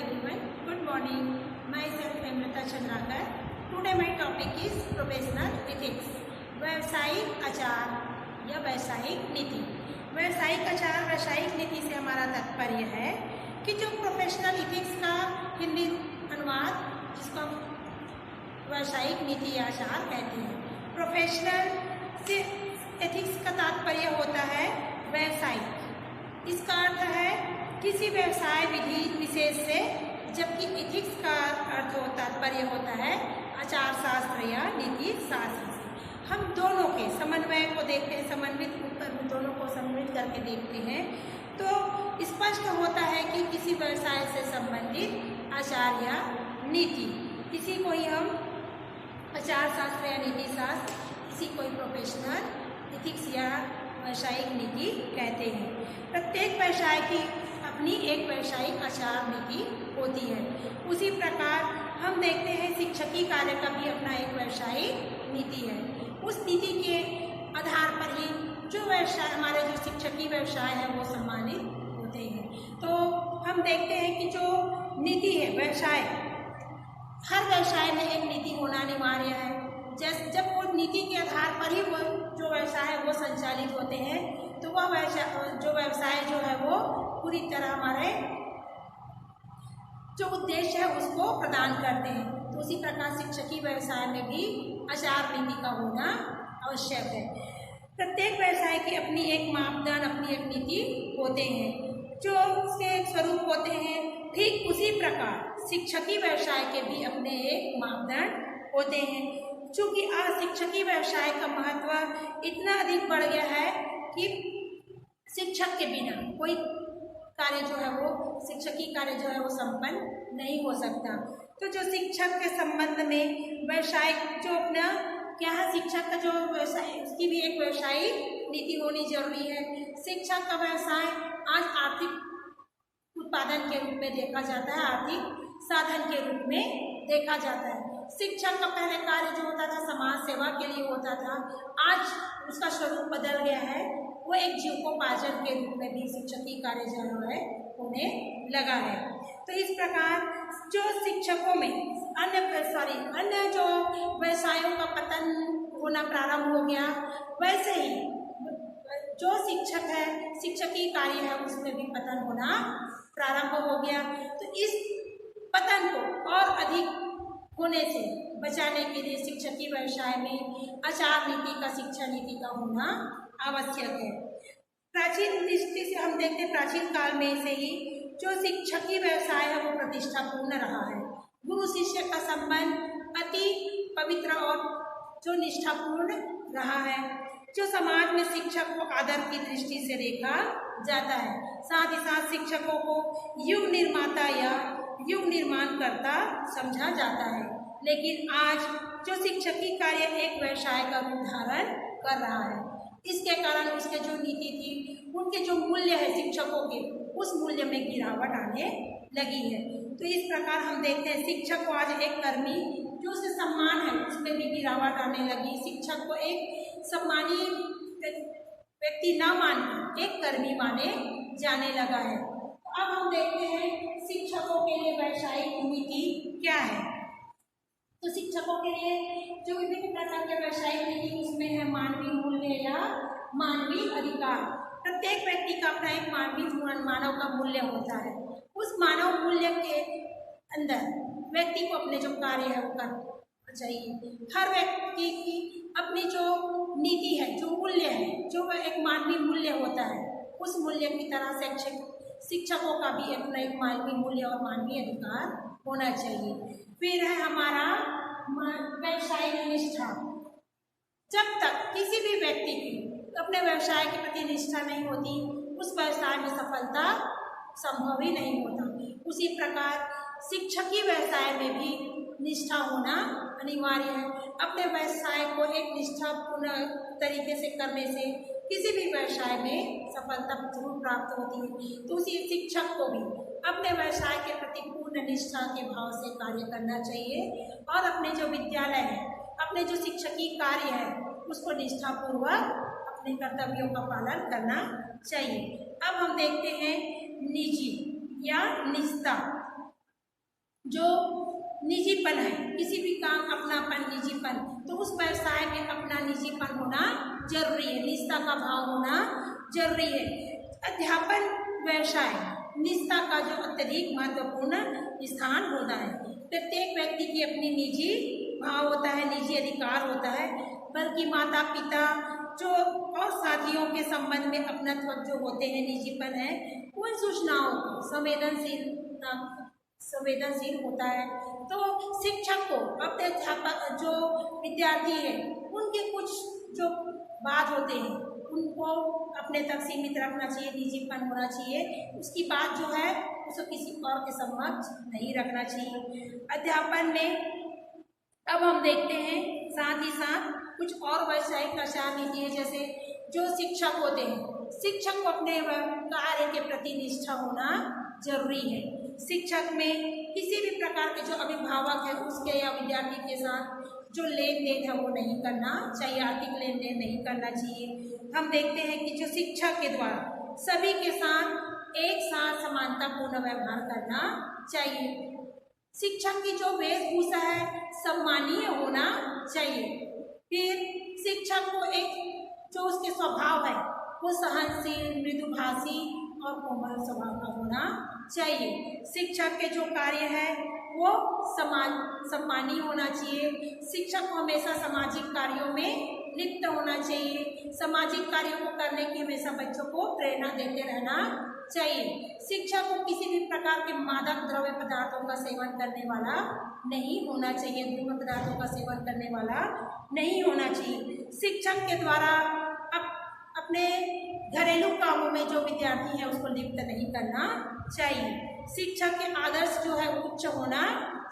everyone, good morning. Myself Amrita Chandrakar. Today my topic is professional ethics. व्यावसायिक आचार या व्यावसायिक नीति। व्यावसायिक आचार व्यावसायिक नीति से हमारा तात्पर्य है कि जो प्रोफेशनल इथिक्स का हिंदी अनुवाद जिसको हम व्यावसायिक नीति या आचार कहते हैं। प्रोफेशनल से एथिक्स का तात्पर्य होता है व्यावसायिक। इसका अर्थ है किसी व्यवसाय विधि विशेष से, जबकि एथिक्स का अर्थ तात्पर्य होता है आचार शास्त्र या नीति शास्त्र से। हम दोनों के समन्वय को देखते हैं, समन्वित दोनों को समन्वित करके देखते हैं तो स्पष्ट होता है कि किसी व्यवसाय से संबंधित आचार या नीति, इसी को ही हम आचार शास्त्र या नीति शास्त्र, इसी को ही प्रोफेशनल एथिक्स या व्यावसायिक नीति कहते हैं। प्रत्येक व्यवसाय की अपनी एक व्यावसायिक आचार नीति होती है। उसी प्रकार हम देखते हैं शिक्षकी कार्य का भी अपना एक व्यावसायिक नीति है। उस नीति के आधार पर ही जो व्यवसाय हमारे जो शिक्षकी व्यवसाय है वो सम्मानित होते हैं। तो हम देखते हैं कि जो नीति है व्यवसाय, हर व्यवसाय में एक नीति होना अनिवार्य है। जब वो नीति के आधार पर ही वो जो व्यवसाय है वो संचालित होते हैं तो वह व्यवसाय जो है वो पूरी तरह हमारे जो उद्देश्य है उसको प्रदान करते हैं। तो उसी प्रकार शिक्षकी व्यवसाय में भी आचार नीति का होना आवश्यक है। प्रत्येक व्यवसाय की अपनी एक मापदंड, अपनी एक नीति होते हैं जो उसके एक स्वरूप होते हैं। ठीक उसी प्रकार शिक्षकी व्यवसाय के भी अपने एक मापदंड होते हैं। चूँकि आज शिक्षकी व्यवसाय का महत्व इतना अधिक बढ़ गया है कि शिक्षक के बिना कोई कार्य जो है वो शिक्षकी कार्य जो है वो संपन्न नहीं हो सकता। तो जो शिक्षक के संबंध में व्यवसाय जो अपना क्या है, शिक्षक का जो व्यवसाय उसकी भी एक व्यावसायिक नीति होनी जरूरी है। शिक्षक का व्यवसाय आज आर्थिक उत्पादन के रूप में देखा जाता है, आर्थिक साधन के रूप में देखा जाता है। शिक्षक का पहले कार्य जो होता था समाज सेवा के लिए होता था, आज उसका स्वरूप बदल गया है। वो एक जीविकोपार्जन के रूप में भी शिक्षकी कार्य जो है होने लगा है। तो इस प्रकार जो शिक्षकों में अन्य जो व्यवसायों का पतन होना प्रारंभ हो गया, वैसे ही जो शिक्षक है, शिक्षकी कार्य है, उसमें भी पतन होना प्रारंभ हो गया। तो इस पतन को और अधिक होने से बचाने के लिए शिक्षकी व्यवसाय में आचार नीति का, शिक्षा नीति का होना आवश्यक है। प्राचीन दृष्टि से हम देखते हैं, प्राचीन काल में से ही जो शिक्षकी व्यवसाय है वो प्रतिष्ठापूर्ण रहा है। गुरु शिष्य का संबंध अति पवित्र और जो निष्ठापूर्ण रहा है। जो समाज में शिक्षक को आदर की दृष्टि से देखा जाता है। साथ ही साथ शिक्षकों को युग निर्माता या युग निर्माणकर्ता समझा जाता है। लेकिन आज जो शिक्षकी कार्य एक व्यवसाय का रूप धारण कर रहा है, इसके कारण उसके जो नीति थी, उनके जो मूल्य है शिक्षकों के, उस मूल्य में गिरावट आने लगी है। तो इस प्रकार हम देखते हैं शिक्षक को आज एक कर्मी जो उसके सम्मान है उसमें भी गिरावट आने लगी। शिक्षक को एक सम्मानीय व्यक्ति न मानकर एक कर्मी माने जाने लगा है। अब हम देखते हैं शिक्षकों के लिए व्यावसायिक नीति क्या है। तो शिक्षकों के लिए जो विभिन्न प्रकार के व्यावसायिक नीति उसमें है मानवीय मूल्य या मानवीय अधिकार। प्रत्येक व्यक्ति का अपना एक मानव का मूल्य होता है। उस मानव मूल्य के अंदर व्यक्ति को अपने जो कार्य है वो करना चाहिए। हर व्यक्ति की अपनी जो नीति है, जो मूल्य है, जो एक मानवीय मूल्य होता है, उस मूल्य की तरह से शिक्षकों का भी अपना एक मानवीय मूल्य और मानवीय अधिकार होना चाहिए। फिर है हमारा व्यवसायिक निष्ठा। जब तक किसी भी व्यक्ति की अपने व्यवसाय के प्रति निष्ठा नहीं होती, उस व्यवसाय में सफलता संभव ही नहीं होता। उसी प्रकार शिक्षकी व्यवसाय में भी निष्ठा होना अनिवार्य है। अपने व्यवसाय को एक निष्ठापूर्ण तरीके से करने से किसी भी व्यवसाय में सफलता जरूर प्राप्त होती है। तो उसी शिक्षक को भी अपने व्यवसाय के प्रति पूर्ण निष्ठा के भाव से कार्य करना चाहिए और अपने जो विद्यालय है, अपने जो शिक्षकी कार्य है, उसको निष्ठापूर्वक अपने कर्तव्यों का पालन करना चाहिए। अब हम देखते हैं निजी या निजता। जो निजीपन है, किसी भी काम अपनापन, निजीपन, तो उस व्यवसाय में अपना निजीपन होना जरूरी है, निष्ठा का भाव होना जरूरी है। अध्यापन व्यवसाय निष्ठा का जो अत्यधिक महत्वपूर्ण स्थान होता है। प्रत्येक व्यक्ति की अपनी निजी भाव होता है, निजी अधिकार होता है, बल्कि माता पिता जो और साथियों के संबंध में अपनत्व जो होते हैं, निजीपन है, उन सूचनाओं को संवेदनशील होता है। तो शिक्षक को अपने अध्यापक जो विद्यार्थी है उनके कुछ जो बात होते हैं उनको अपने तक सीमित रखना चाहिए, निजीपन होना चाहिए, उसकी बात जो है उसको किसी और के समक्ष नहीं रखना चाहिए। अध्यापन में अब हम देखते हैं साथ ही साथ कुछ और वैश्विक आचार नीति है, जैसे जो शिक्षक होते हैं, शिक्षक को अपने कार्य के प्रति निष्ठा होना जरूरी है। शिक्षक में किसी भी प्रकार के जो अभिभावक है उसके या विद्यार्थी के साथ जो लेन देन है वो नहीं करना चाहिए, आर्थिक लेन देन नहीं करना चाहिए। हम देखते हैं कि जो शिक्षक के द्वारा सभी के साथ एक साथ समानतापूर्ण व्यवहार करना चाहिए। शिक्षक की जो वेशभूषा है सम्मानीय होना चाहिए। फिर शिक्षक को एक जो उसके स्वभाव है वो सहनशील, मृदुभाषी और कोमल स्वभाव का होना चाहिए। शिक्षक के जो कार्य है वो सम्मानीय होना चाहिए। शिक्षक को हमेशा सामाजिक कार्यों में लिप्त होना चाहिए। सामाजिक कार्यों को करने की हमेशा बच्चों को प्रेरणा देते रहना चाहिए। शिक्षक को किसी भी प्रकार के मादक द्रव्य पदार्थों का सेवन करने वाला नहीं होना चाहिए, धूम्र पदार्थों का सेवन करने वाला नहीं होना चाहिए। शिक्षक के द्वारा अपने घरेलू कामों में जो विद्यार्थी है उसको लिप्त नहीं करना चाहिए। शिक्षक के आदर्श जो है उच्च होना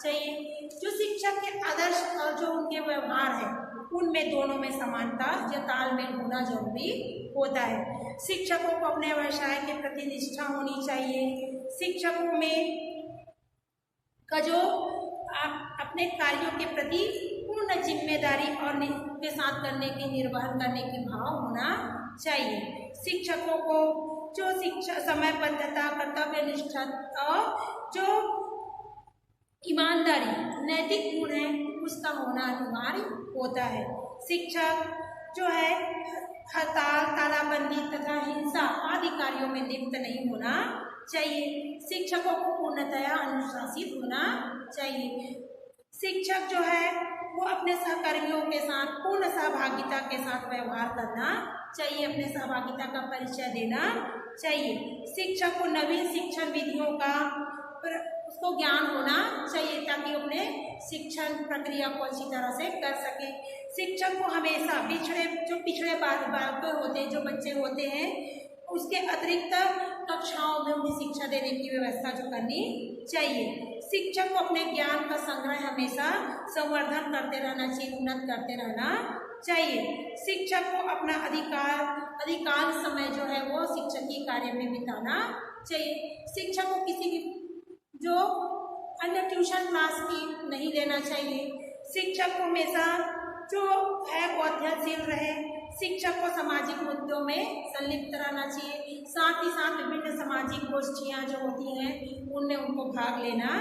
चाहिए। जो शिक्षक के आदर्श और जो उनके व्यवहार है उनमें दोनों में समानता या तालमेल होना जरूरी होता है। शिक्षकों को अपने व्यवसाय के प्रति निष्ठा होनी चाहिए। शिक्षकों में का जो अपने कार्यों के प्रति पूर्ण जिम्मेदारी और के साथ करने की, निर्वहन करने की भाव होना चाहिए। शिक्षकों को जो शिक्षा समयबद्धता, कर्तव्य निष्ठा और जो ईमानदारी, नैतिक गुण है उसका होना अनिवार्य होता है। शिक्षक जो है हड़ताल, तालाबंदी तथा हिंसा आदि कार्यों में लिप्त नहीं होना चाहिए। शिक्षकों को पूर्णतया अनुशासित होना चाहिए। शिक्षक जो है वो अपने सहकर्मियों के साथ पूर्ण सहभागिता के साथ व्यवहार करना चाहिए, अपने सहभागिता का परिचय देना चाहिए। शिक्षक को नवीन शिक्षण विधियों का उसको ज्ञान होना चाहिए ताकि अपने शिक्षण प्रक्रिया को अच्छी तरह से कर सके। शिक्षक को हमेशा पिछड़े बालक होते हैं, जो बच्चे होते हैं, उसके अतिरिक्त कक्षाओं में उन्हें शिक्षा देने की व्यवस्था जो करनी चाहिए। शिक्षक को अपने ज्ञान का संग्रह हमेशा संवर्धन करते रहना चाहिए, उन्नत करते रहना चाहिए। शिक्षक को अपना अधिकांश समय जो है वो शिक्षकीय कार्य में बिताना चाहिए। शिक्षक को किसी भी जो अन्य ट्यूशन क्लास की नहीं लेना चाहिए। शिक्षक को हमेशा जो है वो अध्ययनशील रहे। शिक्षक को सामाजिक मुद्दों में संलिप्त रहना चाहिए। साथ ही साथ विभिन्न सामाजिक गोष्ठियाँ जो होती हैं उनमें उनको भाग लेना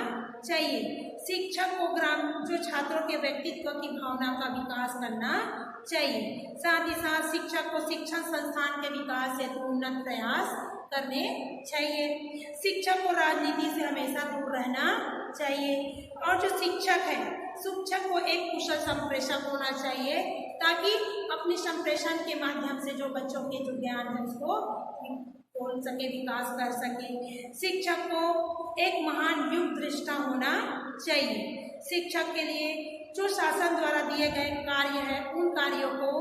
चाहिए। शिक्षक को जो छात्रों के व्यक्तित्व की भावना का विकास करना चाहिए। साथ ही साथ शिक्षक को शिक्षण संस्थान के विकास हेतु उन्नत प्रयास करने चाहिए। शिक्षक को राजनीति से हमेशा दूर रहना चाहिए। और जो शिक्षक है, शिक्षक को एक कुशल संप्रेषक होना चाहिए ताकि अपने संप्रेषण के माध्यम से जो बच्चों के जो ज्ञान है उसको खोल सके, विकास कर सके। शिक्षक को एक महान युग दृष्टा होना चाहिए। शिक्षक के लिए जो शासन द्वारा दिए गए कार्य है उन कार्यों को,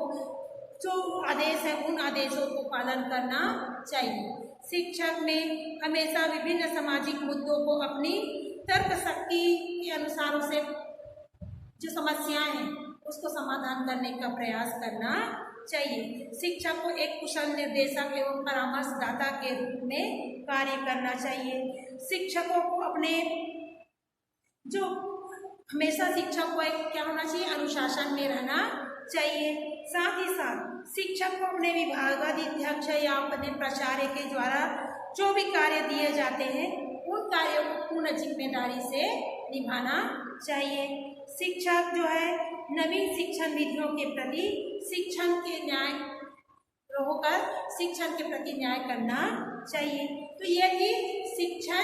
जो आदेश है उन आदेशों को पालन करना चाहिए। शिक्षक में हमेशा विभिन्न सामाजिक मुद्दों को अपनी तर्क शक्ति के अनुसार उसे जो समस्याएं हैं उसको समाधान करने का प्रयास करना चाहिए। शिक्षक को एक कुशल निर्देशक एवं परामर्शदाता के रूप में कार्य करना चाहिए। शिक्षकों को अपने जो हमेशा शिक्षक को एक क्या होना चाहिए, अनुशासन में रहना चाहिए। साथ ही साथ शिक्षक को अपने विभागाध्यक्ष या अपने प्राचार्य के द्वारा जो भी कार्य दिए जाते हैं उन कार्यों को पूर्ण जिम्मेदारी से निभाना चाहिए। शिक्षक जो है नवीन शिक्षण विधियों के प्रति शिक्षण के न्याय होकर शिक्षण के प्रति न्याय करना चाहिए। तो ये थी शिक्षण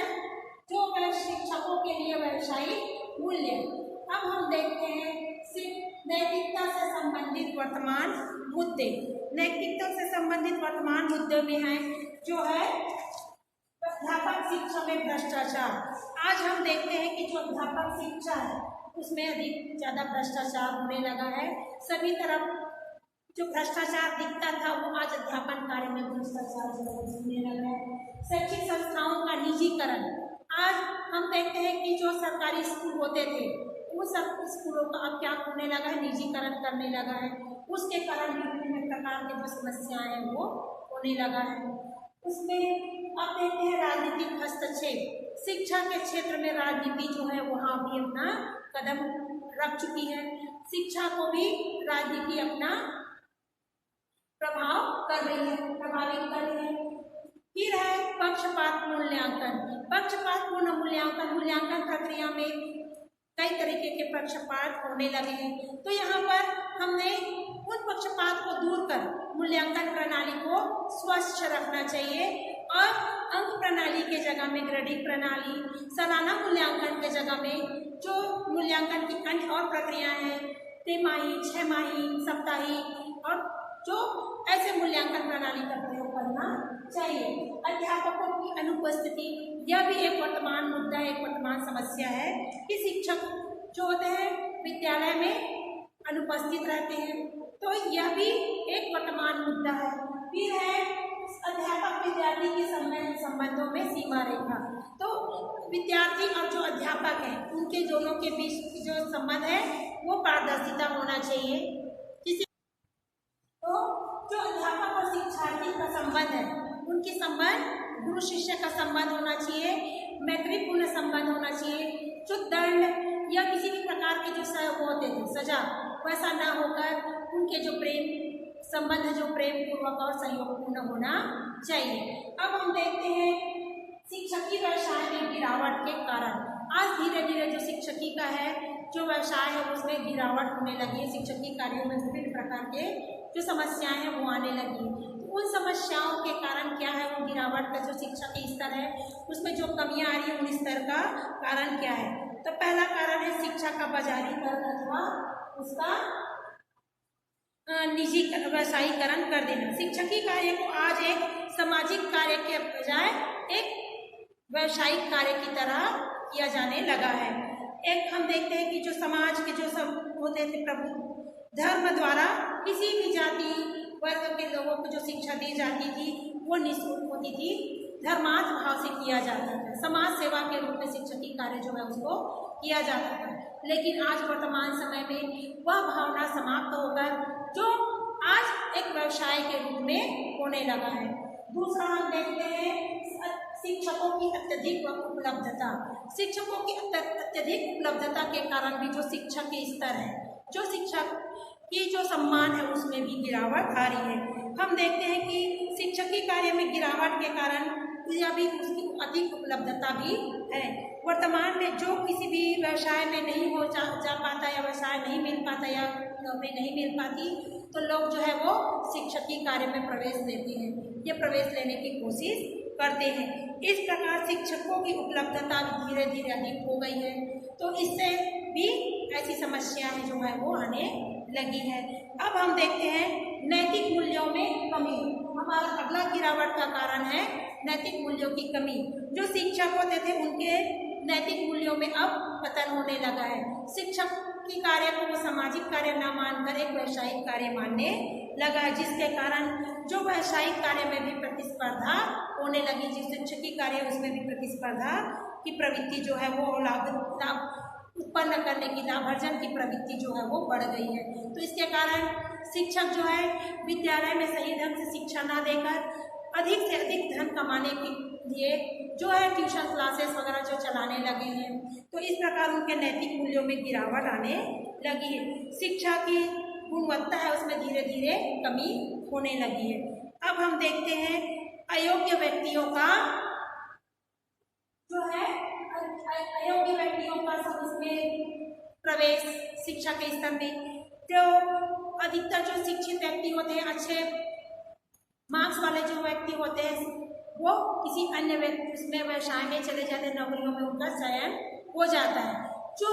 जो शिक्षकों के लिए व्यावसायिक मूल्य। अब हम देखते हैं नैतिकता से संबंधित वर्तमान मुद्दे। नैतिकता से संबंधित वर्तमान मुद्दे में है जो है अध्यापक शिक्षा में भ्रष्टाचार। आज हम देखते हैं कि जो अध्यापक शिक्षा है उसमें अधिक ज़्यादा भ्रष्टाचार होने लगा है। सभी तरफ जो भ्रष्टाचार दिखता था वो आज अध्यापन कार्य में भ्रष्टाचार होने लगा है। शैक्षिक संस्थाओं का निजीकरण। आज हम देखते हैं कि जो सरकारी स्कूल होते थे वो सब स्कूलों का अब क्या होने लगा है, निजीकरण करने लगा है। उसके कारण विभिन्न प्रकार के जो समस्याएं हैं वो होने लगा है। उसमें अब देखते हैं राजनीतिक हस्तक्षेप। शिक्षा के क्षेत्र में राजनीति जो है वहाँ भी अपना कदम रख चुकी है। शिक्षा को भी राजनीति अपना प्रभाव कर रही है, प्रभावित कर रही है। फिर है पक्षपात मूल्यांकन। पक्षपातपूर्ण मूल्यांकन प्रक्रिया में कई तरीके के पक्षपात होने लगे हैं। तो यहाँ पर हमने उन पक्षपात को दूर कर मूल्यांकन प्रणाली को स्वच्छ रखना चाहिए और अंक प्रणाली के जगह में ग्रेडिंग प्रणाली, सालाना मूल्यांकन के जगह में जो मूल्यांकन की अन्य और प्रक्रियाएं हैं, तिमाही, छमाही, साप्ताहिक और जो ऐसे मूल्यांकन प्रणाली का प्रयोग करना चाहिए। अध्यापकों की अनुपस्थिति, यह भी एक वर्तमान मुद्दा, एक वर्तमान समस्या है कि शिक्षक जो होते हैं विद्यालय में अनुपस्थित रहते हैं। तो यह भी एक वर्तमान मुद्दा है। फिर है अध्यापक विद्यार्थी के संबंधों में सीमा रेखा। तो विद्यार्थी और जो अध्यापक है उनके दोनों के बीच जो संबंध है वो पारदर्शिता होना चाहिए। तो जो अध्यापक और शिक्षार्थी का संबंध है उनके संबंध गुरु शिष्य का संबंध होना चाहिए, मैत्रीपूर्ण संबंध होना चाहिए। जो दंड या किसी भी प्रकार के जो होते थे सजा, वैसा ना होकर उनके जो प्रेम संबंध है जो प्रेम पूर्वक और सहयोगपूर्ण होना चाहिए। अब हम देखते हैं शिक्षकी व्यवसाय में गिरावट के कारण। आज धीरे धीरे जो शिक्षकी का है जो व्यवसाय है उसमें गिरावट होने लगी है। शिक्षकी कार्यों में विभिन्न प्रकार के जो समस्याएं हैं वो आने लगी। तो उन समस्याओं के कारण क्या है, वो गिरावट का जो शिक्षा के स्तर है उसमें जो कमियां आ रही है उन स्तर का कारण क्या है। तो पहला कारण है शिक्षा का बाजारीकरण अथवा उसका निजी व्यवसायीकरण कर देना। शिक्षकी कार्य को आज एक सामाजिक कार्य के बजाय एक व्यवसायिक कार्य की तरह किया जाने लगा है। एक हम देखते हैं कि जो समाज के जो सब होते थे प्रभु धर्म द्वारा किसी भी जाति वर्ग के लोगों को जो शिक्षा दी जाती थी वो निःशुल्क होती थी, धर्मार्थ भाव से किया जाता था। समाज सेवा के रूप में शिक्षकी कार्य जो है उसको किया जाता था। लेकिन आज वर्तमान समय में वह भावना समाप्त होकर जो आज एक व्यवसाय के रूप में होने लगा है। दूसरा हम देखते हैं शिक्षकों की अत्यधिक उपलब्धता। शिक्षकों की अत्यधिक उपलब्धता के कारण भी जो शिक्षा के स्तर है, जो शिक्षक की जो सम्मान है उसमें भी गिरावट आ रही है। हम देखते हैं कि शिक्षकी कार्य में गिरावट के कारण अभी उसकी अधिक उपलब्धता भी है। वर्तमान में जो किसी भी व्यवसाय में नहीं हो जा पाता या व्यवसाय नहीं मिल पाता या नौकरी नहीं मिल पाती तो लोग जो है वो शिक्षकी कार्य में प्रवेश लेते हैं, ये प्रवेश लेने की कोशिश करते हैं। इस प्रकार शिक्षकों की उपलब्धता धीरे धीरे अधिक हो गई है। तो इससे भी ऐसी समस्याएं जो है वो आने लगी है। अब हम देखते हैं नैतिक मूल्यों में कमी। हमारा अगला गिरावट का कारण है नैतिक मूल्यों की कमी। जो शिक्षक होते थे उनके नैतिक मूल्यों में अब पतन होने लगा है। शिक्षक की कार्य को वो सामाजिक कार्य न मानकर एक व्यवसायिक कार्य मानने लगा है, जिसके कारण जो व्यवसायिक कार्य में भी प्रतिस्पर्धा होने लगी। जिस शिक्षकी कार्य उसमें भी प्रतिस्पर्धा की प्रवृत्ति जो है वो लाभ उत्पन्न करने की, लाभार्जन की प्रवृत्ति जो है वो बढ़ गई है। तो इसके कारण शिक्षक जो है विद्यालय में सही ढंग से शिक्षा ना देकर अधिक से अधिक धन कमाने के लिए जो है ट्यूशन क्लासेस वगैरह जो चलाने लगे हैं। तो इस प्रकार उनके नैतिक मूल्यों में गिरावट आने लगी है। शिक्षा की गुणवत्ता है उसमें धीरे धीरे कमी होने लगी है। अब हम देखते हैं अयोग्य व्यक्तियों का जो है में प्रवेश शिक्षा के स्तर में, जो अधिकतर जो शिक्षित व्यक्ति होते हैं, अच्छे मार्क्स वाले जो व्यक्ति होते हैं, वो किसी अन्य उसमें व्यवसाय में चले जाते हैं, नौकरियों में उनका चयन हो जाता है। जो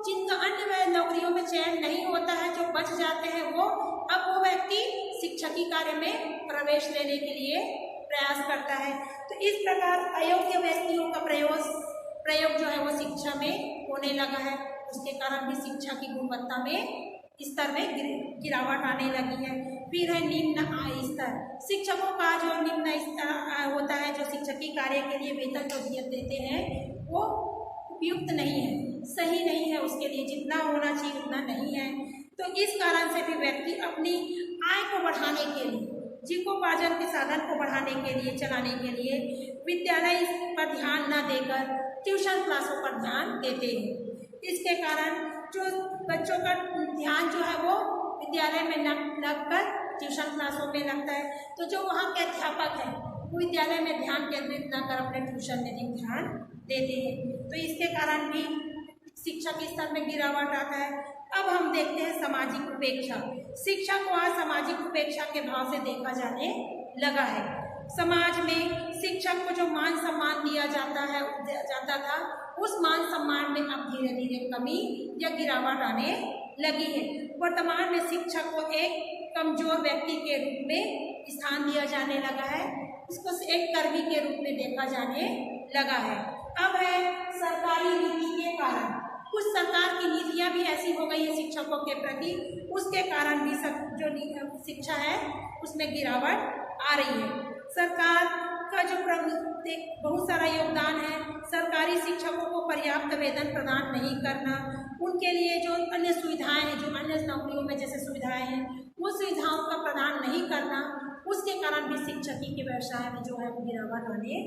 जिनका अन्य नौकरियों में चयन नहीं होता है, जो बच जाते हैं, वो व्यक्ति शिक्षकी कार्य में प्रवेश लेने के लिए प्रयास करता है। तो इस प्रकार अयोग्य व्यक्तियों का प्रयोग जो है वो शिक्षा में होने लगा है। उसके कारण भी शिक्षा की गुणवत्ता में स्तर में गिरावट आने लगी है। फिर है निम्न आय स्तर। शिक्षकों का जो निम्न स्तर होता है, जो शिक्षकी कार्य के लिए वेतन जो देते हैं, वो उपयुक्त नहीं है, सही नहीं है, उसके लिए जितना होना चाहिए उतना नहीं है। तो इस कारण से भी व्यक्ति अपनी आय को बढ़ाने के लिए, जीविकोपार्जन के साधन को बढ़ाने के लिए, चलाने के लिए विद्यालय पर ध्यान न देकर ट्यूशन क्लासों पर ध्यान देते हैं। इसके कारण जो बच्चों का ध्यान जो है वो विद्यालय में लगकर ट्यूशन क्लासों में लगता है। तो जो वहाँ के अध्यापक हैं वो विद्यालय में ध्यान केंद्रित न कर अपने ट्यूशन में भी ध्यान देते हैं। तो इसके कारण भी शिक्षा के स्तर में गिरावट आता है। अब हम देखते हैं सामाजिक उपेक्षा। शिक्षा को आज सामाजिक उपेक्षा के भाव से देखा जाने लगा है। समाज में शिक्षक को जो मान सम्मान दिया जाता था, उस मान सम्मान में अब धीरे धीरे कमी या गिरावट आने लगी है। वर्तमान में शिक्षक को एक कमजोर व्यक्ति के रूप में स्थान दिया जाने लगा है, उसको एक कर्मी के रूप में देखा जाने लगा है। अब है सरकारी नीति के कारण, कुछ सरकार की नीतियां भी ऐसी हो गई है शिक्षकों के प्रति, उसके कारण भी जो शिक्षा है उसमें गिरावट आ रही है। सरकार का जो बहुत सारा योगदान है। सरकारी शिक्षकों को पर्याप्त वेतन प्रदान नहीं करना, उनके लिए जो अन्य सुविधाएं हैं, जो अन्य नौकरियों में जैसे सुविधाएं हैं, वो सुविधाओं का प्रदान नहीं करना, उसके कारण भी शिक्षकी के व्यवसाय में जो है वो गिरावट आने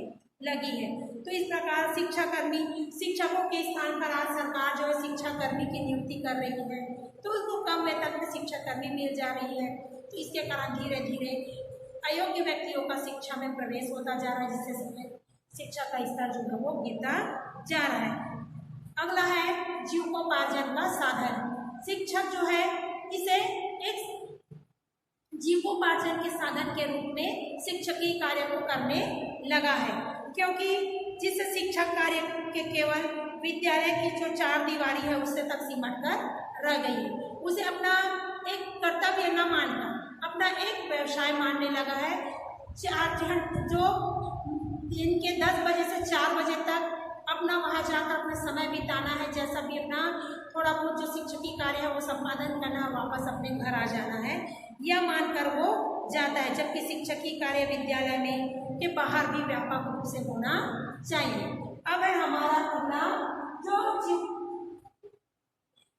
लगी है। तो इस प्रकार शिक्षकों के स्थान पर आज सरकार जो है शिक्षाकर्मी की नियुक्ति कर रही है, तो उसको कम वेतन में शिक्षाकर्मी मिल जा रही है। तो इसके कारण धीरे धीरे अयोग्य व्यक्तियों का शिक्षा में प्रवेश होता जा रहा है, जिससे शिक्षा का स्तर जो है वो गिरता जा रहा है। अगला है जीविकोपार्जन का साधन। शिक्षक जो है इसे एक जीविकोपार्जन के साधन के रूप में शिक्षकीय कार्य को करने लगा है, क्योंकि जिस शिक्षक कार्य के केवल विद्यालय की जो चार दीवारी है उससे तक सिमट कर रह गई है, उसे अपना एक कर्तव्य न मानकर अपना एक व्यवसाय मानने लगा है। जो दिन के 10 बजे से 4 बजे तक अपना वहाँ जाकर अपना समय बिताना है, जैसा भी अपना थोड़ा बहुत जो शिक्षकीय कार्य है वो संपादन करना, वापस अपने घर आ जाना है, यह मानकर वो जाता है। जबकि शिक्षकीय कार्य विद्यालय में के बाहर भी व्यापक रूप से होना चाहिए। अब है हमारा अगला जो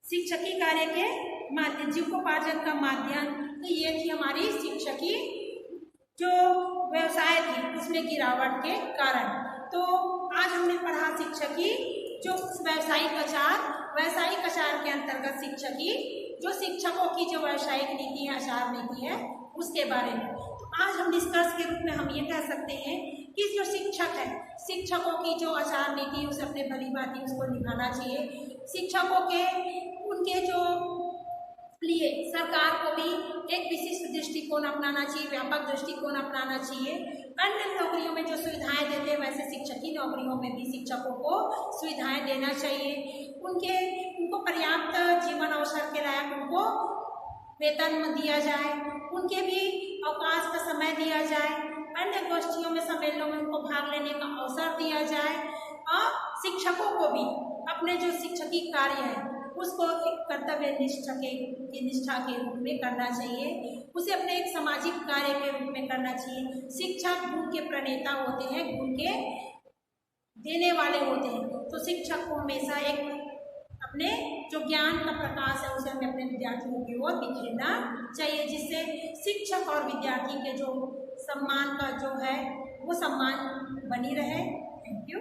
शिक्षकीय कार्य के माध्यम, जीविकोपार्जन का माध्यम, तो ये थी हमारी शिक्षकीय जो व्यवसाय थी उसमें गिरावट के कारण। तो आज हमने पढ़ा शिक्षकीय जो व्यावसायिक आचार के अंतर्गत शिक्षकीय जो शिक्षकों की जो व्यावसायिक नीति है, आचार नीति है, उसके बारे में। तो आज हम निष्कर्ष के रूप में हम ये कह सकते हैं कि जो शिक्षक है, शिक्षकों की जो आचार नीति उसे अपने भली भांति उसको निभाना चाहिए। शिक्षकों के उनके जो लिए सरकार को भी एक विशिष्ट दृष्टिकोण अपनाना चाहिए, व्यापक दृष्टिकोण अपनाना चाहिए। अन्य नौकरियों में जो सुविधाएं देते हैं वैसे शिक्षकीय नौकरियों में भी शिक्षकों को सुविधाएं देना चाहिए। उनको पर्याप्त जीवन अवसर के लायक उनको वेतन दिया जाए, उनके भी अवकाश का समय दिया जाए, अन्य गोष्ठियों में सम्मेलनों में उनको भाग लेने का अवसर दिया जाए, और शिक्षकों को भी अपने जो शिक्षकीय कार्य है उसको एक कर्तव्य निष्ठा के रूप में करना चाहिए, उसे अपने एक सामाजिक कार्य के रूप में करना चाहिए। शिक्षक गुण के प्रणेता होते हैं, गुण के देने वाले होते हैं। तो शिक्षक को हमेशा एक अपने जो ज्ञान का प्रकाश है उसे हमें अपने विद्यार्थियों की ओर बिखेरना चाहिए, जिससे शिक्षक और विद्यार्थी के जो सम्मान का जो है वो सम्मान बनी रहे। Thank you.